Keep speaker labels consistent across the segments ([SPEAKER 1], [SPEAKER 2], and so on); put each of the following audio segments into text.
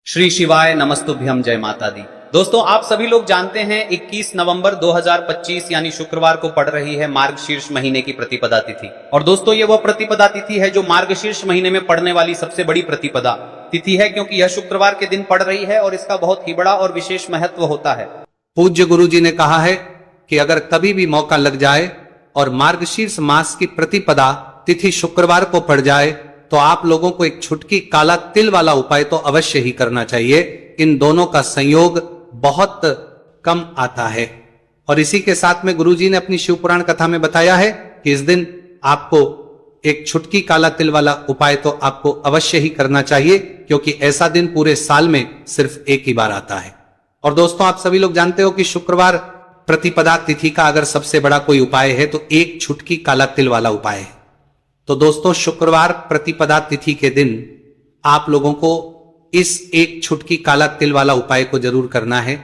[SPEAKER 1] श्री शिवाय नमस्तुभ्यम, जय माता दी। दोस्तों, आप सभी लोग जानते हैं 21 नवंबर 2025 यानी शुक्रवार को पड़ रही है मार्गशीर्ष महीने की प्रतिपदा तिथि। और दोस्तों, ये वह प्रतिपदा तिथि है जो मार्गशीर्ष महीने में पड़ने वाली सबसे बड़ी प्रतिपदा तिथि है, क्योंकि यह शुक्रवार के दिन पड़ रही है और इसका बहुत ही बड़ा और विशेष महत्व होता है।
[SPEAKER 2] पूज्य गुरु जी ने कहा है कि अगर कभी भी मौका लग जाए और मार्गशीर्ष मास की प्रतिपदा तिथि शुक्रवार को पड़ जाए तो आप लोगों को एक छुटकी काला तिल वाला उपाय तो अवश्य ही करना चाहिए। इन दोनों का संयोग बहुत कम आता है। और इसी के साथ में गुरुजी ने अपनी शिव पुराण कथा में बताया है कि इस दिन आपको एक छुटकी काला तिल वाला उपाय तो आपको अवश्य ही करना चाहिए, क्योंकि ऐसा दिन पूरे साल में सिर्फ एक ही बार आता है। और दोस्तों, आप सभी लोग जानते हो कि शुक्रवार प्रतिपदा तिथि का अगर सबसे बड़ा कोई उपाय है तो एक छुटकी काला तिल वाला उपाय है। तो दोस्तों, शुक्रवार प्रतिपदा तिथि के दिन आप लोगों को इस एक छुटकी काला तिल वाला उपाय को जरूर करना है।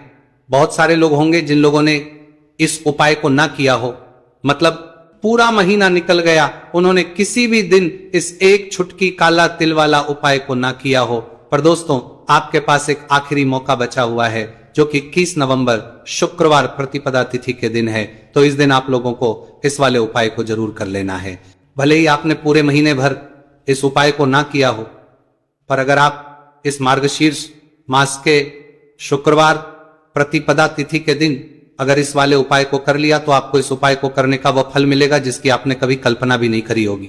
[SPEAKER 2] बहुत सारे लोग होंगे जिन लोगों ने इस उपाय को ना किया हो, मतलब पूरा महीना निकल गया, उन्होंने किसी भी दिन इस एक छुटकी काला तिल वाला उपाय को ना किया हो। पर दोस्तों, आपके पास एक आखिरी मौका बचा हुआ है, जो कि 21 नवंबर शुक्रवार प्रतिपदा तिथि के दिन है। तो इस दिन आप लोगों को इस वाले उपाय को जरूर कर लेना है। भले ही आपने पूरे महीने भर इस उपाय को ना किया हो, पर अगर आप इस मार्गशीर्ष मास के शुक्रवार प्रतिपदा तिथि के दिन अगर इस वाले उपाय को कर लिया तो आपको इस उपाय को करने का वह फल मिलेगा जिसकी आपने कभी कल्पना भी नहीं करी होगी।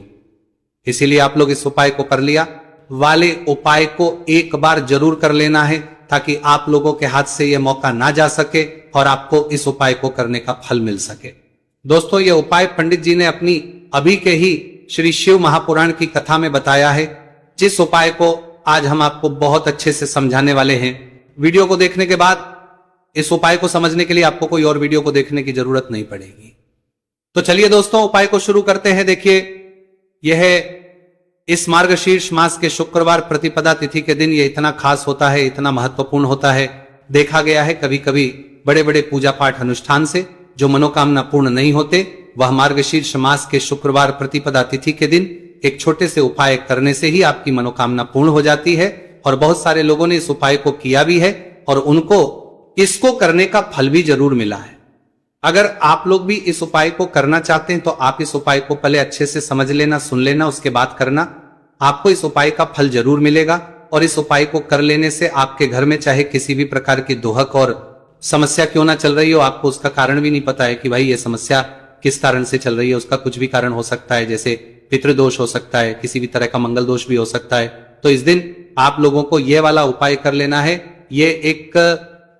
[SPEAKER 2] इसीलिए आप लोग इस उपाय को कर लिया वाले उपाय को एक बार जरूर कर लेना है, ताकि आप लोगों के हाथ से यह मौका ना जा सके और आपको इस उपाय को करने का फल मिल सके। दोस्तों, यह उपाय पंडित जी ने अपनी अभी के ही श्री शिव महापुराण की कथा में बताया है, जिस उपाय को आज हम आपको बहुत अच्छे से समझाने वाले हैं। वीडियो को देखने के बाद इस उपाय को समझने के लिए आपको कोई और वीडियो को देखने की जरूरत नहीं पड़ेगी। तो चलिए दोस्तों, उपाय को शुरू करते हैं। देखिए, यह इस मार्गशीर्ष मास के शुक्रवार प्रतिपदा तिथि के दिन यह इतना खास होता है, इतना महत्वपूर्ण होता है। देखा गया है कभी कभी बड़े बड़े पूजा पाठ अनुष्ठान से जो मनोकामना पूर्ण नहीं होते, वह मार्गशीर्ष मास के शुक्रवार प्रतिपदा तिथि के दिन एक छोटे से उपाय करने से ही आपकी मनोकामना पूर्ण हो जाती है। और बहुत सारे लोगों ने इस उपाय को किया भी है और उनको इसको करने का फल भी जरूर मिला है। अगर आप लोग भी इस उपाय को करना चाहते हैं तो आप इस उपाय को पहले अच्छे से समझ लेना, सुन लेना, उसके बाद करना। आपको इस उपाय का फल जरूर मिलेगा। और इस उपाय को कर लेने से आपके घर में चाहे किसी भी प्रकार की दुहक और समस्या क्यों ना चल रही हो, आपको उसका कारण भी नहीं पता है कि भाई ये समस्या किस कारण से चल रही है। उसका कुछ भी कारण हो सकता है, जैसे पितृदोष हो सकता है, किसी भी तरह का मंगल दोष भी हो सकता है। तो इस दिन आप लोगों को यह वाला उपाय कर लेना है। ये एक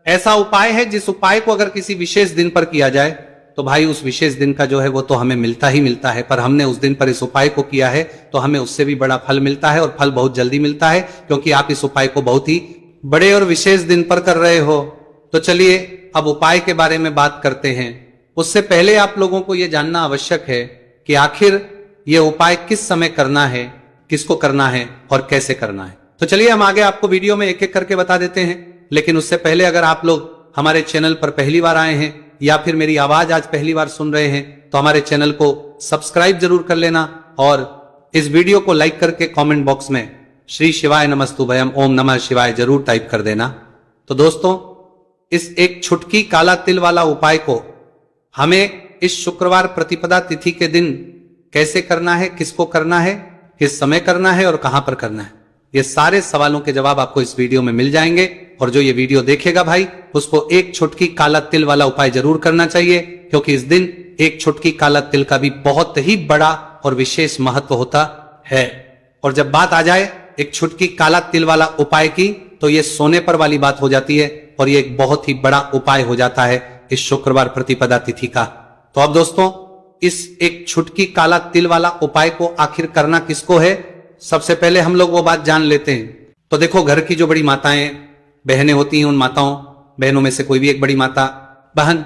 [SPEAKER 2] ऐसा उपाय है जिस उपाय को अगर किसी विशेष दिन पर किया जाए तो भाई उस विशेष दिन का जो है वो तो हमें मिलता ही मिलता है। पर हमने उस दिन पर इस उपाय को किया है तो हमें उससे भी बड़ा फल मिलता है, और फल बहुत जल्दी मिलता है, क्योंकि आप इस उपाय को बहुत ही बड़े और विशेष दिन पर कर रहे हो। तो चलिए अब उपाय के बारे में बात करते हैं। उससे पहले आप लोगों को यह जानना आवश्यक है कि आखिर यह उपाय किस समय करना है, किसको करना है और कैसे करना है। तो चलिए हम आगे आपको वीडियो में एक एक करके बता देते हैं। लेकिन उससे पहले अगर आप लोग हमारे चैनल पर पहली बार आए हैं या फिर मेरी आवाज आज पहली बार सुन रहे हैं तो हमारे चैनल को सब्सक्राइब जरूर कर लेना, और इस वीडियो को लाइक करके कमेंट बॉक्स में श्री शिवाय नमस्तुभयम ओम नमः शिवाय जरूर टाइप कर देना। तो दोस्तों, इस एक छुटकी काला तिल वाला उपाय को हमें इस शुक्रवार प्रतिपदा तिथि के दिन कैसे करना है, किसको करना है, किस समय करना है और कहां पर करना है, ये सारे सवालों के जवाब आपको इस वीडियो में मिल जाएंगे। और जो ये वीडियो देखेगा भाई, उसको एक छुटकी काला तिल वाला उपाय जरूर करना चाहिए, क्योंकि इस दिन एक छुटकी काला तिल का भी बहुत ही बड़ा और विशेष महत्व होता है। और जब बात आ जाए एक छुटकी काला तिल वाला उपाय की, तो ये सोने पर वाली बात हो जाती है और ये एक बहुत ही बड़ा उपाय हो जाता है इस शुक्रवार प्रतिपदा तिथि का। तो अब दोस्तों, इस एक छुटकी काला तिल वाला उपाय को आखिर करना किसको है, सबसे पहले हम लोग वो बात जान लेते हैं। तो देखो, घर की जो बड़ी माताएं बहनें होती हैं, उन माताओं बहनों में से कोई भी एक बड़ी माता बहन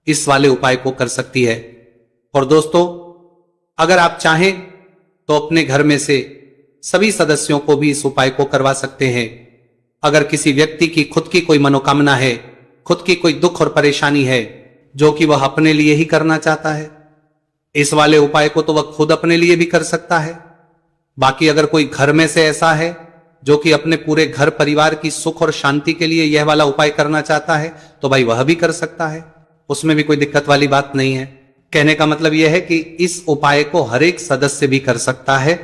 [SPEAKER 2] इस वाले उपाय को कर सकती है। और दोस्तों, अगर आप चाहें तो अपने घर में से सभी सदस्यों को भी इस उपाय को करवा सकते हैं। अगर किसी व्यक्ति की खुद की कोई मनोकामना है, खुद की कोई दुख और परेशानी है जो कि वह अपने लिए ही करना चाहता है, इस वाले उपाय को तो वह खुद अपने लिए भी कर सकता है। बाकी अगर कोई घर में से ऐसा है जो कि अपने पूरे घर परिवार की सुख और शांति के लिए यह वाला उपाय करना चाहता है तो भाई वह भी कर सकता है, उसमें भी कोई दिक्कत वाली बात नहीं है। कहने का मतलब यह है कि इस उपाय को हर एक सदस्य भी कर सकता है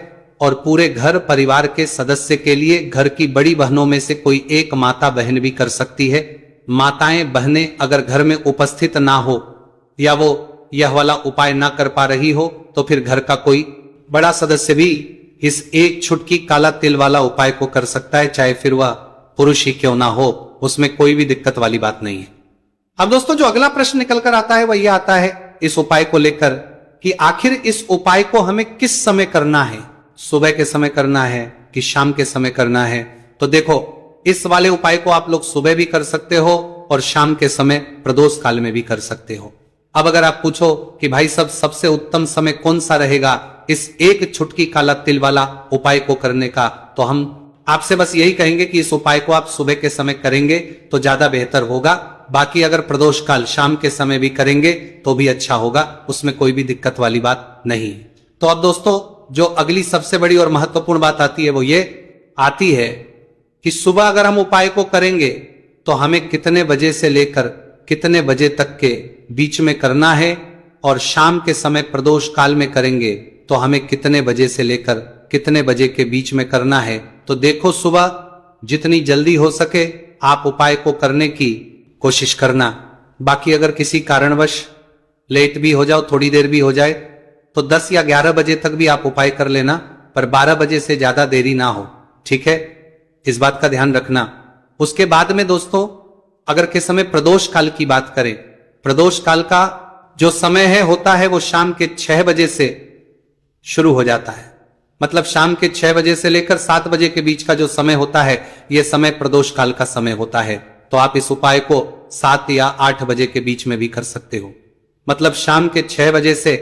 [SPEAKER 2] और पूरे घर परिवार के सदस्य के लिए घर की बड़ी बहनों में से कोई एक माता बहन भी कर सकती है। माताएं बहनें अगर घर में उपस्थित ना हो या वो यह वाला उपाय ना कर पा रही हो तो फिर घर का कोई बड़ा सदस्य भी इस एक छुटकी काला तिल वाला उपाय को कर सकता है, चाहे फिर वह पुरुष ही क्यों ना हो, उसमें कोई भी दिक्कत वाली बात नहीं है। अब दोस्तों जो अगला प्रश्न निकल कर आता है वह यह आता है इस उपाय को लेकर कि आखिर इस उपाय को हमें किस समय करना है, सुबह के समय करना है कि शाम के समय करना है। तो देखो इस वाले उपाय को आप लोग सुबह भी कर सकते हो और शाम के समय प्रदोष काल में भी कर सकते हो। अब अगर आप पूछो कि भाई सबसे उत्तम समय कौन सा रहेगा इस एक छुटकी काला तिल वाला उपाय को करने का, तो हम आपसे बस यही कहेंगे कि इस उपाय को आप सुबह के समय करेंगे तो ज्यादा बेहतर होगा। बाकी अगर प्रदोष काल शाम के समय भी करेंगे तो भी अच्छा होगा, उसमें कोई भी दिक्कत वाली बात नहीं है। तो अब दोस्तों जो अगली सबसे बड़ी और महत्वपूर्ण बात आती है वो ये आती है कि सुबह अगर हम उपाय को करेंगे तो हमें कितने बजे से लेकर कितने बजे तक के बीच में करना है और शाम के समय प्रदोष काल में करेंगे तो हमें कितने बजे से लेकर कितने बजे के बीच में करना है। तो देखो सुबह जितनी जल्दी हो सके आप उपाय को करने की कोशिश करना। बाकी अगर किसी कारणवश लेट भी हो जाओ, थोड़ी देर भी हो जाए तो 10 या 11 बजे तक भी आप उपाय कर लेना, पर 12 बजे से ज्यादा देरी ना हो, ठीक है, इस बात का ध्यान रखना। उसके बाद में दोस्तों अगर के समय प्रदोष काल की बात करें, प्रदोष काल का जो समय है होता है वो शाम के 6 बजे से शुरू हो जाता है। मतलब शाम के 6 बजे से लेकर 7 बजे के बीच का जो समय होता है यह समय प्रदोष काल का समय होता है। तो आप इस उपाय को 7 या 8 बजे के बीच में भी कर सकते हो। मतलब शाम के 6 बजे से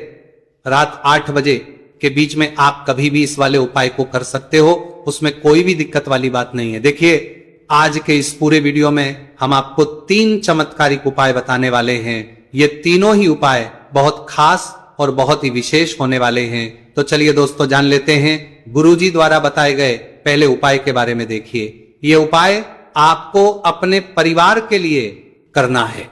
[SPEAKER 2] रात 8 बजे के बीच में आप कभी भी इस वाले उपाय को कर सकते हो, उसमें कोई भी दिक्कत वाली बात नहीं है। देखिए आज के इस पूरे वीडियो में हम आपको 3 चमत्कारिक उपाय बताने वाले हैं। ये तीनों ही उपाय बहुत खास और बहुत ही विशेष होने वाले हैं। तो चलिए दोस्तों जान लेते हैं गुरुजी द्वारा बताए गए पहले उपाय के बारे में। देखिए ये उपाय आपको अपने परिवार के लिए करना है।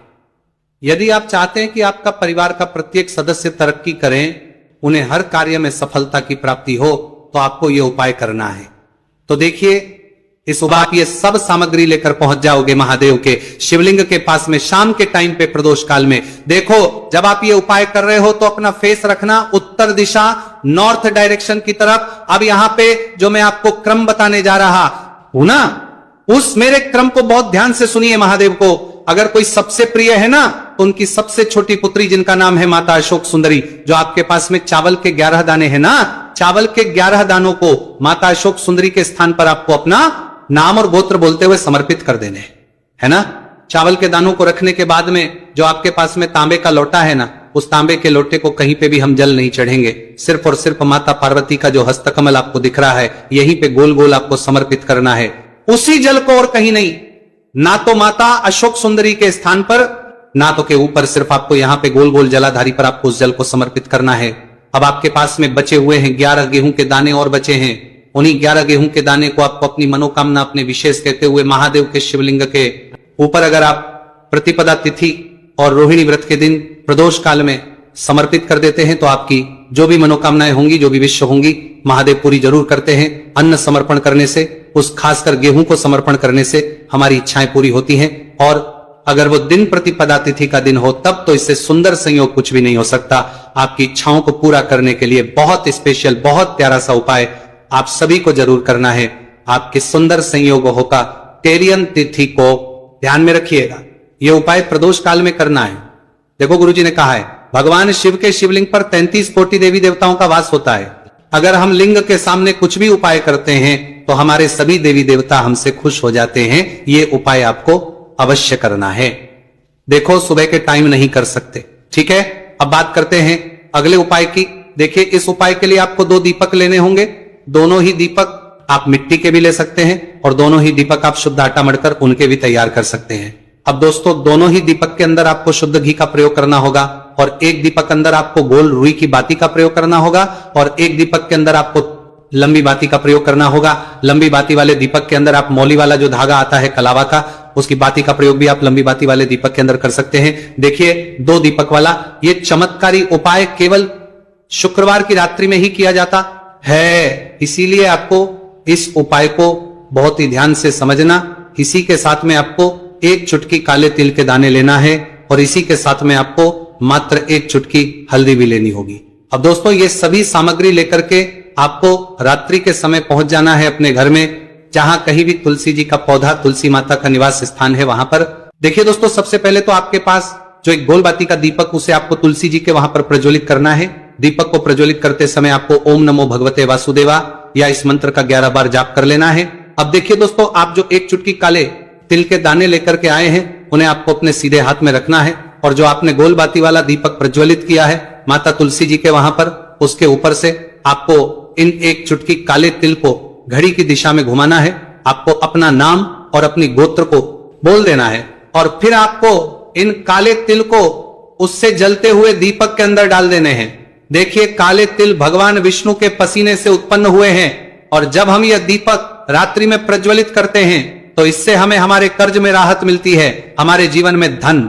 [SPEAKER 2] यदि आप चाहते हैं कि आपका परिवार का प्रत्येक सदस्य तरक्की करें, उन्हें हर कार्य में सफलता की प्राप्ति हो, तो आपको यह उपाय करना है। तो देखिए इस उपाय आप ये सब सामग्री लेकर पहुंच जाओगे महादेव के शिवलिंग के पास में शाम के टाइम पे प्रदोष काल में। देखो जब आप ये उपाय कर रहे हो तो अपना फेस रखना उत्तर दिशा नॉर्थ डायरेक्शन की तरफ। अब यहां पे जो मैं आपको क्रम बताने जा रहा हूं ना, उस मेरे क्रम को बहुत ध्यान से सुनिए महादेव को। अगर कोई सबसे प्रिय है ना तो उनकी सबसे छोटी पुत्री जिनका नाम है माता अशोक सुंदरी, जो आपके पास में चावल के 11 दाने हैं ना, चावल के 11 दानों को माता अशोक सुंदरी के स्थान पर आपको अपना नाम और गोत्र बोलते हुए समर्पित कर देने है ना। चावल के दानों को रखने के बाद में जो आपके पास में तांबे का लोटा है ना, उस तांबे के लोटे को कहीं पे भी हम जल नहीं चढ़ेंगे, सिर्फ और सिर्फ माता पार्वती का जो हस्तकमल आपको दिख रहा है यहीं पे गोल गोल आपको समर्पित करना है, उसी जल को, और कहीं नहीं। ना तो माता अशोक सुंदरी के स्थान पर, ना तो के ऊपर, सिर्फ आपको यहां पे गोल गोल जलाधारी पर आपको उस जल को समर्पित करना है। अब आपके पास में बचे हुए हैं 11 गेहूं के दाने और बचे हैं। उन्हीं 11 गेहूं के दाने को आपको अपनी मनोकामना अपने विशेष कहते हुए महादेव के शिवलिंग के ऊपर अगर आप प्रतिपदा तिथि और रोहिणी व्रत के दिन प्रदोष काल में समर्पित कर देते हैं तो आपकी जो भी मनोकामनाएं होंगी, जो भी विश्व होंगी, महादेव पूरी जरूर करते हैं। अन्न समर्पण करने से, उस खासकर गेहूं को समर्पण करने से हमारी इच्छाएं पूरी होती हैं। और अगर वो दिन प्रतिपदा तिथि का दिन हो तब तो इससे सुंदर संयोग कुछ भी नहीं हो सकता। आपकी इच्छाओं को पूरा करने के लिए बहुत स्पेशल, बहुत प्यारा सा उपाय आप सभी को जरूर करना है। आपके सुंदर संयोगों का तेरियन तिथि को ध्यान में रखिएगा। यह उपाय प्रदोष काल में करना है। देखो गुरुजी ने कहा है भगवान शिव के शिवलिंग पर 33 कोटि देवी देवताओं का वास होता है। अगर हम लिंग के सामने कुछ भी उपाय करते हैं तो हमारे सभी देवी देवता हमसे खुश हो जाते हैं। ये उपाय आपको अवश्य करना है। देखो सुबह के टाइम नहीं कर सकते, ठीक है। अब बात करते हैं अगले उपाय की। देखिए इस उपाय के लिए आपको 2 दीपक लेने होंगे। दोनों ही दीपक आप मिट्टी के भी ले सकते हैं और दोनों ही दीपक आप शुद्ध आटा मढ़कर उनके भी तैयार कर सकते हैं। अब दोस्तों दोनों ही दीपक के अंदर आपको शुद्ध घी का प्रयोग करना होगा और एक दीपक अंदर आपको गोल रुई की बाती का प्रयोग करना होगा और एक दीपक के अंदर आपको लंबी बाती का प्रयोग करना होगा। लंबी बाती वाले दीपक के अंदर आप मौली वाला जो धागा आता है कलावा का, उसकी बाती का प्रयोग भी आप लंबी बाती वाले दीपक के अंदर कर सकते हैं। देखिए 2 दीपक वाला ये चमत्कारी उपाय केवल शुक्रवार की रात्रि में ही किया जाता है, इसीलिए आपको इस उपाय को बहुत ही ध्यान से समझना। इसी के साथ में आपको 1 चुटकी काले तिल के दाने लेना है और इसी के साथ में आपको मात्र 1 चुटकी हल्दी भी लेनी होगी। अब दोस्तों ये सभी सामग्री लेकर के आपको रात्रि के समय पहुंच जाना है अपने घर में, जहां कहीं भी तुलसी जी का पौधा, तुलसी माता का निवास स्थान है वहां पर। देखिए दोस्तों सबसे पहले तो आपके पास जो एक गोल बाती का दीपक, उसे आपको तुलसी जी के वहां पर प्रज्वलित करना है। दीपक को प्रज्वलित करते समय आपको ओम नमो भगवते वासुदेवा या इस मंत्र का 11 बार जाप कर लेना है। अब देखिए दोस्तों आप जो 1 चुटकी काले तिल के दाने लेकर के आए हैं उन्हें आपको अपने सीधे हाथ में रखना है और जो आपने गोल बाती वाला दीपक प्रज्वलित किया है माता तुलसी जी के वहां पर, उसके ऊपर से आपको इन 1 चुटकी काले तिल को घड़ी की दिशा में घुमाना है। आपको अपना नाम और अपनी गोत्र को बोल देना है और फिर आपको इन काले तिल को उससे जलते हुए दीपक के अंदर डाल देने हैं। देखिए काले तिल भगवान विष्णु के पसीने से उत्पन्न हुए हैं और जब हम यह दीपक रात्रि में प्रज्वलित करते हैं तो इससे हमें हमारे कर्ज में राहत मिलती है, हमारे जीवन में धन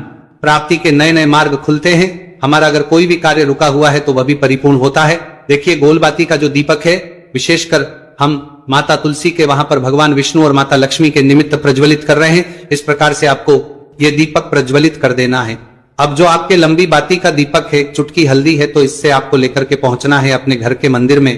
[SPEAKER 2] प्राप्ति के नए नए मार्ग खुलते हैं, हमारा अगर कोई भी कार्य रुका हुआ है तो वह भी परिपूर्ण होता है। देखिए गोलबाती का जो दीपक है विशेषकर हम माता तुलसी के वहां पर भगवान विष्णु और माता लक्ष्मी के निमित्त प्रज्वलित कर रहे हैं। इस प्रकार से आपको यह दीपक प्रज्वलित कर देना है। अब जो आपके लंबी बाती का दीपक है, चुटकी हल्दी है, तो इससे आपको लेकर के पहुंचना है अपने घर के मंदिर में।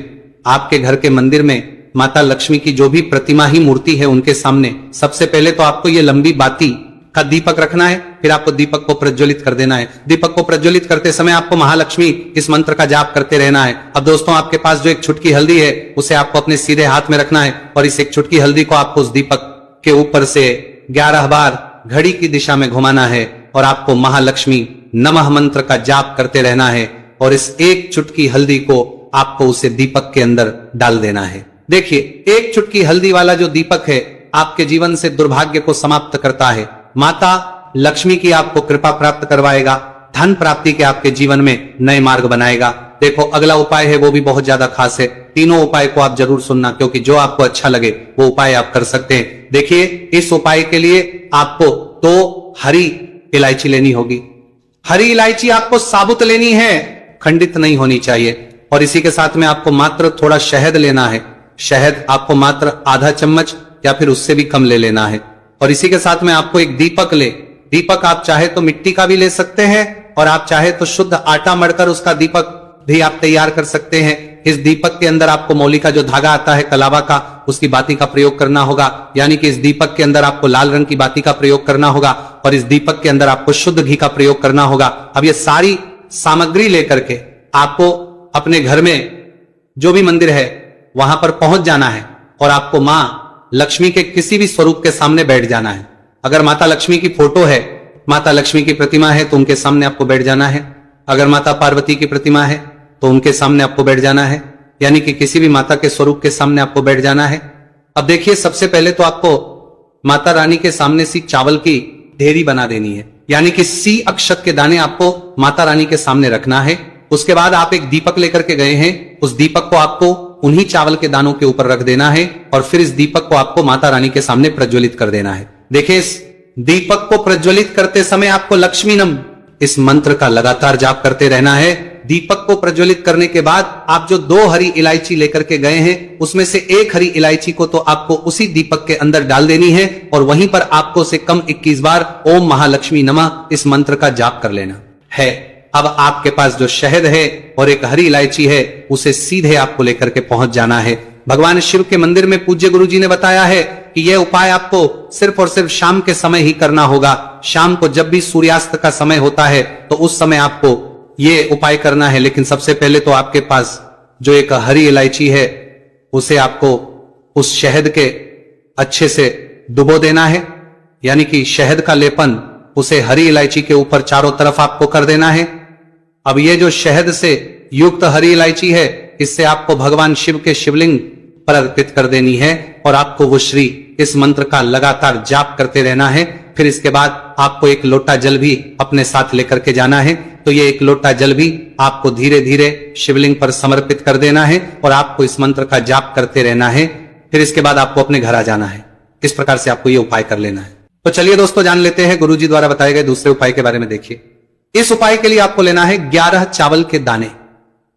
[SPEAKER 2] आपके घर के मंदिर में माता लक्ष्मी की जो भी प्रतिमा ही मूर्ति है उनके सामने सबसे पहले तो आपको ये लंबी बाती का दीपक रखना है, फिर आपको दीपक को प्रज्वलित कर देना है। दीपक को प्रज्वलित करते समय आपको महालक्ष्मी इस मंत्र का जाप करते रहना है। अब दोस्तों आपके पास जो 1 चुटकी हल्दी है उसे आपको अपने सीधे हाथ में रखना है और इस 1 चुटकी हल्दी को आपको उस दीपक के ऊपर से 11 बार घड़ी की दिशा में घुमाना है और आपको महालक्ष्मी नमः मंत्र का जाप करते रहना है और इस 1 चुटकी हल्दी को आपको उसे दीपक के अंदर डाल देना है। देखिए 1 चुटकी हल्दी वाला जो दीपक है आपके जीवन से दुर्भाग्य को समाप्त करता है, माता लक्ष्मी की आपको कृपा प्राप्त करवाएगा, धन प्राप्ति के आपके जीवन में नए मार्ग बनाएगा। देखो अगला उपाय है वो भी बहुत ज्यादा खास है। तीनों उपाय को आप जरूर सुनना क्योंकि जो आपको अच्छा लगे वो उपाय आप कर सकते हैं। देखिए इस उपाय के लिए आपको 2 हरी इलायची लेनी होगी। हरी इलायची आपको साबुत लेनी है, खंडित नहीं होनी चाहिए। और इसी के साथ में आपको मात्र थोड़ा शहद लेना है। शहद आपको मात्र आधा चम्मच या फिर उससे भी कम ले लेना है। और इसी के साथ में आपको एक दीपक दीपक आप चाहे तो मिट्टी का भी ले सकते हैं और आप चाहे तो शुद्ध आटा मढ़कर उसका दीपक भी आप तैयार कर सकते हैं। इस दीपक के अंदर आपको मौली का जो धागा आता है कलावा का, उसकी बाती का प्रयोग करना होगा। यानी कि इस दीपक के अंदर आपको लाल रंग की बाती का प्रयोग करना होगा और इस दीपक के अंदर आपको शुद्ध घी का प्रयोग करना होगा। अब ये सारी सामग्री लेकर के आपको अपने घर में जो भी मंदिर है वहां पर पहुंच जाना है और आपको मां लक्ष्मी के किसी भी स्वरूप के सामने बैठ जाना है। अगर माता लक्ष्मी की फोटो है, माता लक्ष्मी की प्रतिमा है तो उनके सामने आपको बैठ जाना है। अगर माता पार्वती की प्रतिमा है तो उनके सामने आपको बैठ जाना है, यानी कि किसी भी माता के स्वरूप के सामने आपको बैठ जाना है। अब देखिए सबसे पहले तो आपको माता रानी के सामने सी चावल की ढेरी बना देनी है, यानी कि सी अक्षत के दाने आपको माता रानी के सामने रखना है। उसके बाद आप एक दीपक लेकर के गए हैं, उस दीपक को आपको उन्हीं चावल के दानों के ऊपर रख देना है और फिर इस दीपक को आपको माता रानी के सामने प्रज्वलित कर देना है। देखिए इस दीपक को प्रज्वलित करते समय आपको लक्ष्मी नम इस मंत्र का लगातार जाप करते रहना है। दीपक को प्रज्वलित करने के बाद आप जो 2 हरी इलायची लेकर के गए हैं उसमें से 1 हरी इलायची को तो आपको उसी दीपक के अंदर डाल देनी है और वहीं पर आपको से कम 21 बार ओम महालक्ष्मी नमः इस मंत्र का जाप कर लेना है। अब आपके पास जो शहद है और 1 हरी इलायची है उसे सीधे आपको लेकर के पहुंच जाना है। भगवान शिव के मंदिर में पूज्य गुरु जी ने बताया है कि यह उपाय आपको सिर्फ और सिर्फ शाम के समय ही करना होगा। शाम को जब भी सूर्यास्त का समय होता है तो उस समय आपको ये उपाय करना है। लेकिन सबसे पहले तो आपके पास जो 1 हरी इलायची है उसे आपको उस शहद के अच्छे से डुबो देना है, यानी कि शहद का लेपन उसे हरी इलायची के ऊपर चारों तरफ आपको कर देना है। अब ये जो शहद से युक्त हरी इलायची है इससे आपको भगवान शिव के शिवलिंग पर अर्पित कर देनी है और आपको वो श्री इस मंत्र का लगातार जाप करते रहना है। फिर इसके बाद आपको 1 लोटा जल भी अपने साथ लेकर के जाना है। तो ये एक लोटा जल भी आपको धीरे धीरे शिवलिंग पर समर्पित कर देना है और आपको इस मंत्र का जाप करते रहना है। फिर इसके बाद आपको अपने घर आ जाना है। इस प्रकार से आपको ये उपाय कर लेना है। तो चलिए दोस्तों, जान लेते हैं गुरुजी द्वारा बताए गए दूसरे उपाय के बारे में। देखिए, इस उपाय के लिए आपको लेना है 11 चावल के दाने।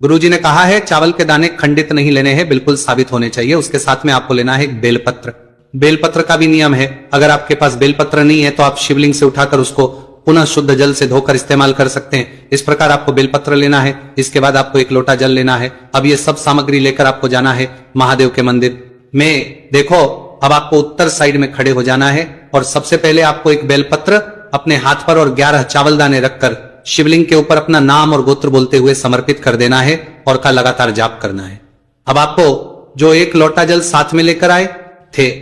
[SPEAKER 2] गुरुजी ने कहा है चावल के दाने खंडित नहीं लेने हैं, बिल्कुल साबित होने चाहिए। उसके साथ में आपको लेना है एक बेलपत्र। बेलपत्र का भी नियम है, अगर आपके पास बेलपत्र नहीं है तो आप शिवलिंग से उठाकर उसको पुनः शुद्ध जल से धोकर इस्तेमाल कर सकते हैं। इस प्रकार आपको बेलपत्र लेना है। इसके बाद आपको एक लोटा जल लेना है। अब ये सब सामग्री लेकर आपको जाना है महादेव के मंदिर में। देखो, अब आपको उत्तर साइड में खड़े हो जाना है और सबसे पहले आपको एक बेलपत्र अपने हाथ पर और 11 चावल दाने रखकर शिवलिंग के ऊपर अपना नाम और गोत्र बोलते हुए समर्पित कर देना है और का लगातार जाप करना है। अब आपको जो एक लोटा जल साथ में लेकर आए थे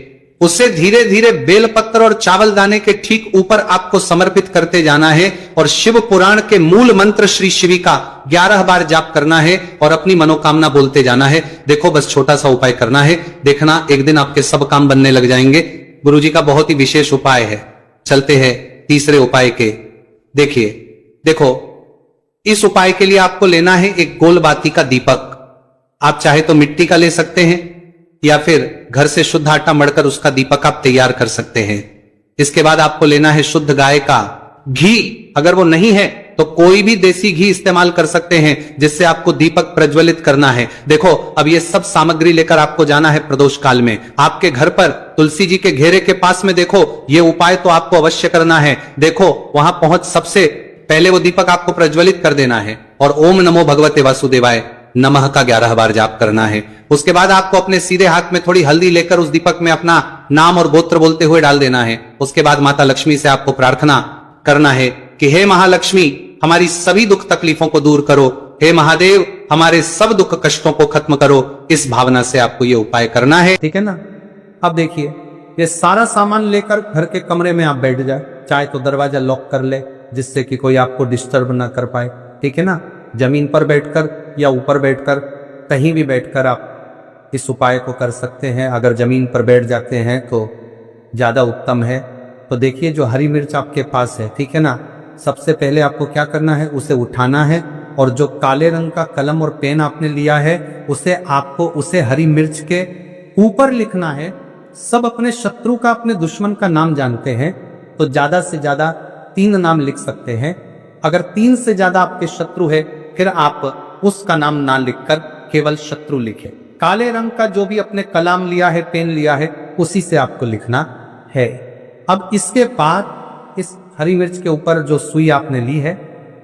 [SPEAKER 2] उसे धीरे धीरे बेलपत्र और चावल दाने के ठीक ऊपर आपको समर्पित करते जाना है और शिव पुराण के मूल मंत्र श्री शिवी का 11 बार जाप करना है और अपनी मनोकामना बोलते जाना है। देखो, बस छोटा सा उपाय करना है, देखना एक दिन आपके सब काम बनने लग जाएंगे। गुरुजी का बहुत ही विशेष उपाय है। चलते हैं तीसरे उपाय के। देखो, इस उपाय के लिए आपको लेना है एक गोल बाती का दीपक। आप चाहे तो मिट्टी का ले सकते हैं या फिर घर से शुद्ध आटा मढ़कर उसका दीपक आप तैयार कर सकते हैं। इसके बाद आपको लेना है शुद्ध गाय का घी। अगर वो नहीं है तो कोई भी देसी घी इस्तेमाल कर सकते हैं जिससे आपको दीपक प्रज्वलित करना है। देखो, अब ये सब सामग्री लेकर आपको जाना है प्रदोष काल में। आपके घर पर तुलसी जी के घेरे के पास में देखो, ये उपाय तो आपको अवश्य करना है। देखो, वहां पहुंच सबसे पहले वो दीपक आपको प्रज्वलित कर देना है और ओम नमो भगवते वासुदेवाय नमः का 11 बार जाप करना है। उसके बाद आपको अपने सीधे हाथ में थोड़ी हल्दी लेकर उस दीपक में अपना नाम और गोत्र बोलते हुए डाल देना है। उसके बाद माता लक्ष्मी से आपको प्रार्थना करना है कि हे महालक्ष्मी, हमारी सभी दुख तकलीफों को दूर करो। हे महादेव, हमारे सब दुख कष्टों को खत्म करो। इस भावना से आपको ये उपाय करना है।
[SPEAKER 3] ठीक है ना। अब देखिए, ये सारा सामान लेकर घर के कमरे में आप बैठ जाए, चाहे तो दरवाजा लॉक कर ले जिससे कि कोई आपको डिस्टर्ब ना कर पाए। ठीक है ना। जमीन पर बैठकर या ऊपर बैठकर, कहीं भी बैठकर आप इस उपाय को कर सकते हैं। अगर जमीन पर बैठ जाते हैं तो ज्यादा उत्तम है। तो देखिए, जो हरी मिर्च आपके पास है, ठीक है ना, सबसे पहले आपको क्या करना है, उसे उठाना है और जो काले रंग का कलम और पेन आपने लिया है उसे हरी मिर्च के ऊपर लिखना है। सब अपने शत्रु का, अपने दुश्मन का नाम जानते हैं तो ज्यादा से ज्यादा 3 नाम लिख सकते हैं। अगर 3 से ज्यादा आपके शत्रु है फिर आप उसका नाम ना लिखकर केवल शत्रु लिखे। काले रंग का जो भी अपने कलम लिया है, पेन लिया है, उसी से आपको लिखना है। अब इसके बाद इस हरी मिर्च के ऊपर जो सुई आपने ली है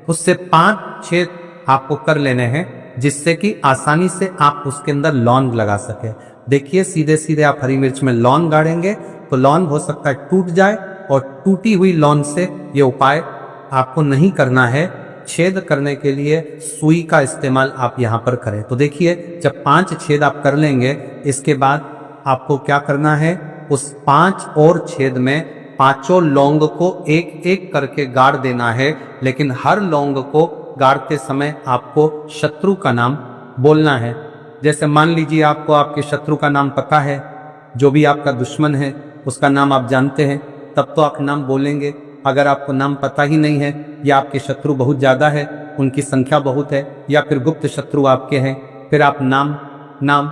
[SPEAKER 3] उससे 5 छेद आपको कर लेने हैं जिससे कि आसानी से आप उसके अंदर लौंग लगा सके। देखिए, सीधे सीधे आप हरी मिर्च में लौंग गाड़ेंगे तो लौंग हो सकता है टूट जाए और टूटी हुई लौंग से ये उपाय आपको नहीं करना है। छेद करने के लिए सुई का इस्तेमाल आप यहां पर करें। तो देखिए, जब 5 छेद आप कर लेंगे, इसके बाद आपको क्या करना है, उस 5 और छेद में 5 लौंग को एक एक करके गाड़ देना है। लेकिन हर लौंग को गाड़ते समय आपको शत्रु का नाम बोलना है। जैसे मान लीजिए आपको आपके शत्रु का नाम पता है, जो भी आपका दुश्मन है उसका नाम आप जानते हैं, तब तो आप नाम बोलेंगे। अगर आपको नाम पता ही नहीं है या आपके शत्रु बहुत ज्यादा है, उनकी संख्या बहुत है, या फिर गुप्त शत्रु आपके हैं, फिर आप नाम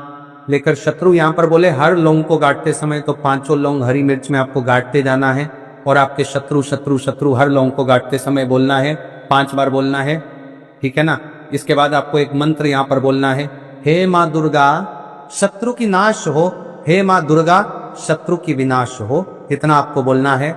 [SPEAKER 3] लेकर शत्रु यहां पर बोले। हर लौंग को गाड़ते समय तो 5 लौंग हरी मिर्च में आपको गाड़ते जाना है और आपके शत्रु हर लौंग को गाड़ते समय बोलना है, 5 बार बोलना है। ठीक है ना। इसके बाद आपको एक मंत्र यहां पर बोलना है, हे माँ दुर्गा शत्रु की नाश हो, हे माँ दुर्गा शत्रु की विनाश हो। इतना आपको बोलना है।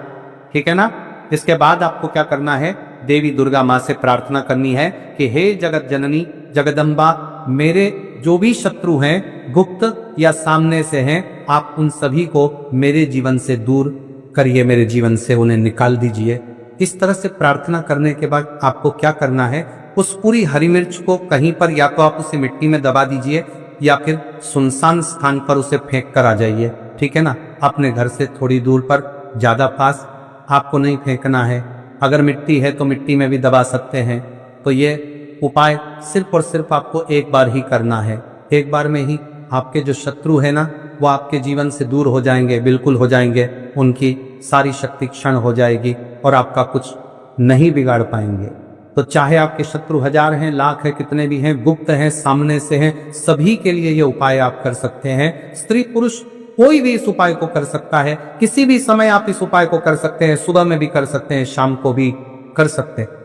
[SPEAKER 3] ठीक है ना। इसके बाद आपको क्या करना है, देवी दुर्गा माँ से प्रार्थना करनी है कि हे जगत जननी जगदम्बा, मेरे जो भी शत्रु हैं, गुप्त या सामने से हैं, आप उन सभी को मेरे जीवन से दूर करिए, मेरे जीवन से उन्हें निकाल दीजिए। इस तरह से प्रार्थना करने के बाद आपको क्या करना है, उस पूरी हरी मिर्च को कहीं पर या तो आप उसे मिट्टी में दबा दीजिए या फिर सुनसान स्थान पर उसे फेंक कर आ जाइए। ठीक है ना। अपने घर से थोड़ी दूर पर, ज्यादा पास आपको नहीं फेंकना है। अगर मिट्टी है तो मिट्टी में भी दबा सकते हैं। तो ये उपाय सिर्फ और सिर्फ आपको एक बार ही करना है। एक बार में ही आपके जो शत्रु है ना, वो आपके जीवन से दूर हो जाएंगे, बिल्कुल हो जाएंगे। उनकी सारी शक्ति क्षण हो जाएगी और आपका कुछ नहीं बिगाड़ पाएंगे। तो चाहे आपके शत्रु 1000 हैं, लाख है, कितने भी हैं, गुप्त हैं, सामने से हैं, सभी के लिए ये उपाय आप कर सकते हैं। स्त्री पुरुष कोई भी इस उपाय को कर सकता है, किसी भी समय आप इस उपाय को कर सकते हैं, सुबह में भी कर सकते हैं, शाम को भी कर सकते हैं।